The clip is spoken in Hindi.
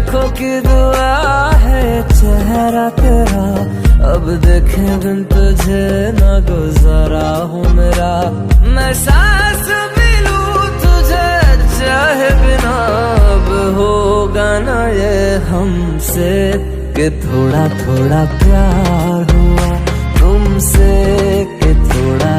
लाखों की दुआ है चेहरा तेरा, अब देखे बिन तुझे न गुजारा हूँ मेरा। मैं सांस भी लूं तुझे चाहे बिना, अब होगा ना ये हमसे कि थोड़ा थोड़ा प्यार हुआ तुमसे, कि थोड़ा